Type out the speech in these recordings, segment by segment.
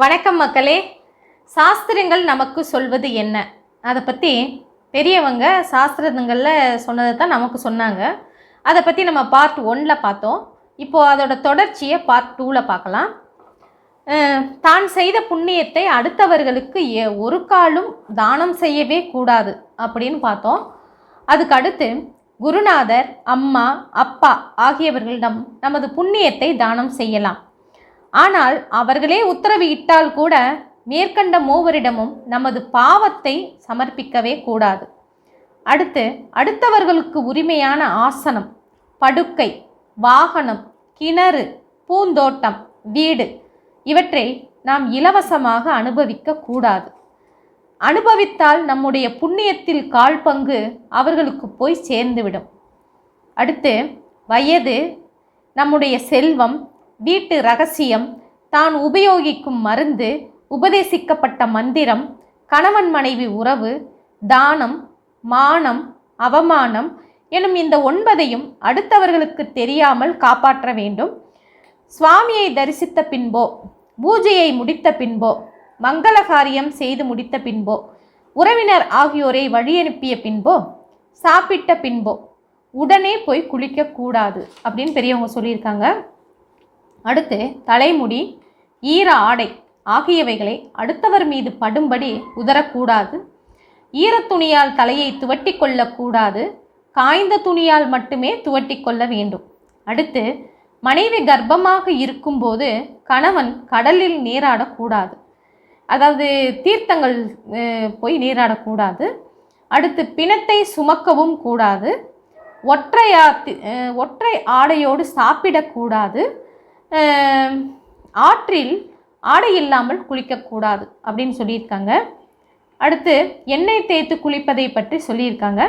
வணக்கம் மக்களே. சாஸ்திரங்கள் நமக்கு சொல்வது என்ன? அதை பற்றி பெரியவங்க சாஸ்திரங்களில் சொன்னதை தான் நமக்கு சொன்னாங்க. அதை பற்றி நம்ம பார்ட் 1ல் பார்த்தோம். இப்போது அதோட தொடர்ச்சியை பார்ட் 2ல் பார்க்கலாம். தான் செய்த புண்ணியத்தை அடுத்தவர்களுக்கு ஒரு காலும் தானம் செய்யவே கூடாது அப்படின்னு பார்த்தோம். அதுக்கு அடுத்து குருநாதர், அம்மா, அப்பா ஆகியவர்களிடம் நமது புண்ணியத்தை தானம் செய்யலாம். ஆனால் அவர்களே உத்தரவு இட்டால் கூட மேற்கண்ட மூவரிடமும் நமது பாவத்தை சமர்ப்பிக்கவே கூடாது. அடுத்தவர்களுக்கு உரிமையான ஆசனம், படுக்கை, வாகனம், கிணறு, பூந்தோட்டம், வீடு இவற்றை நாம் இலவசமாக அனுபவிக்க கூடாது. அனுபவித்தால் நம்முடைய புண்ணியத்தில் 1/4 பங்கு அவர்களுக்கு போய் சேர்ந்துவிடும். அடுத்து வயது, நம்முடைய செல்வம், வீட்டு ரகசியம், தான் உபயோகிக்கும் மருந்து, உபதேசிக்கப்பட்ட மந்திரம், கணவன் மனைவி உறவு, தானம், மானம், அவமானம் எனும் இந்த 9ஐயும் அடுத்தவர்களுக்கு தெரியாமல் காப்பாற்ற வேண்டும். சுவாமியை தரிசித்த பின்போ, பூஜையை முடித்த பின்போ, மங்கள காரியம் செய்து முடித்த பின்போ, உறவினர் ஆகியோரை வழியனுப்பிய பின்போ, சாப்பிட்ட பின்போ உடனே போய் குளிக்கக்கூடாது அப்படின்னு பெரியவங்க சொல்லியிருக்காங்க. அடுத்து தலைமுடி, ஈர ஆடை ஆகியவைகளை அடுத்தவர் மீது படும்படி உதறக்கூடாது. ஈரத்துணியால் தலையை துவட்டி கொள்ளக்கூடாது. காய்ந்த துணியால் மட்டுமே துவட்டி கொள்ள வேண்டும். அடுத்து மனைவி கர்ப்பமாக இருக்கும்போது கணவன் கடலில் நீராடக்கூடாது. அதாவது தீர்த்தங்கள் போய் நீராடக்கூடாது. அடுத்து பிணத்தை சுமக்கவும் கூடாது. ஒற்றை ஆடையோடு சாப்பிடக்கூடாது. ஆற்றில் ஆடை இல்லாமல் குளிக்கக்கூடாது அப்படின்னு சொல்லியிருக்காங்க. அடுத்து எண்ணெய் தேய்த்து குளிப்பதை பற்றி சொல்லியிருக்காங்க.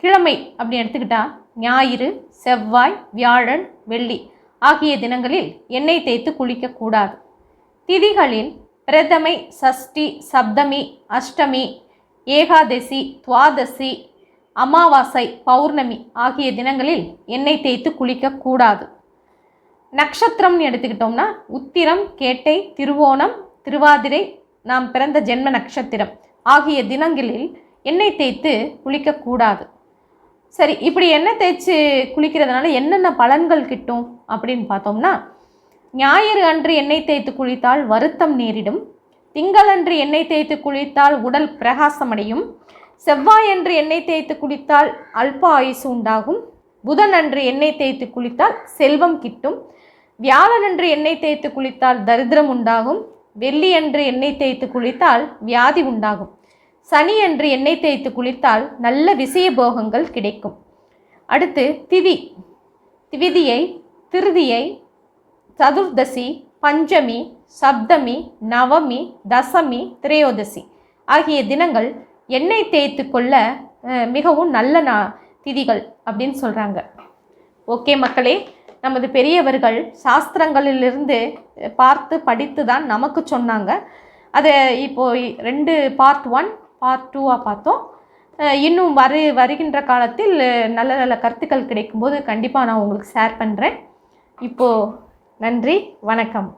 கிழமை அப்படி எடுத்துக்கிட்டால் ஞாயிறு, செவ்வாய், வியாழன், வெள்ளி ஆகிய தினங்களில் எண்ணெய் தேய்த்து குளிக்கக்கூடாது. திதிகளில் பிரதமை, சஷ்டி, சப்தமி, அஷ்டமி, ஏகாதசி, துவாதசி, அமாவாசை, பௌர்ணமி ஆகிய தினங்களில் எண்ணெய் தேய்த்து குளிக்கக்கூடாது. நட்சத்திரம்னு எடுத்துக்கிட்டோம்னா உத்திரம், கேட்டை, திருவோணம், திருவாதிரை நாம் பிறந்த ஜென்ம நட்சத்திரம் ஆகிய தினங்களில் எண்ணெய் தேய்த்து குளிக்கக்கூடாது. சரி, இப்படி எண்ணெய் தேய்ச்சி குளிக்கிறதுனால என்னென்ன பலன்கள் கிட்டும் அப்படின்னு பார்த்தோம்னா, ஞாயிறு அன்று எண்ணெய் தேய்த்து குளித்தால் வருத்தம் நேரிடும். திங்களன்று எண்ணெய் தேய்த்து குளித்தால் உடல் பிரகாசமடையும். செவ்வாயன்று எண்ணெய் தேய்த்து குளித்தால் அல்ப ஆயுசு உண்டாகும். புதன் அன்று எண்ணெய் தேய்த்து குளித்தால் செல்வம் கிட்டும். வியாழனன்று எண்ணெய் தேய்த்து குளித்தால் தரித்திரம் உண்டாகும். வெள்ளி அன்று எண்ணெய் தேய்த்து குளித்தால் வியாதி உண்டாகும். சனி அன்று எண்ணெய் தேய்த்து குளித்தால் நல்ல விஷய போகங்கள் கிடைக்கும். அடுத்து திவிதியை, திருதியை, சதுர்தசி, பஞ்சமி, சப்தமி, நவமி, தசமி, திரையோதசி ஆகிய தினங்கள் எண்ணெய் தேய்த்து கொள்ள மிகவும் நல்ல திதிகள் அப்படின்னு சொல்கிறாங்க. ஓகே மக்களே, நமது பெரியவர்கள் சாஸ்திரங்களிலிருந்து பார்த்து படித்து தான் நமக்கு சொன்னாங்க. அதை இப்போது 2 பார்ட் 1 பார்ட் 2 பார்த்தோம். இன்னும் வருகின்ற காலத்தில் நல்ல நல்ல கருத்துக்கள் கிடைக்கும்போது கண்டிப்பாக நான் உங்களுக்கு ஷேர் பண்ணுறேன். இப்போது நன்றி, வணக்கம்.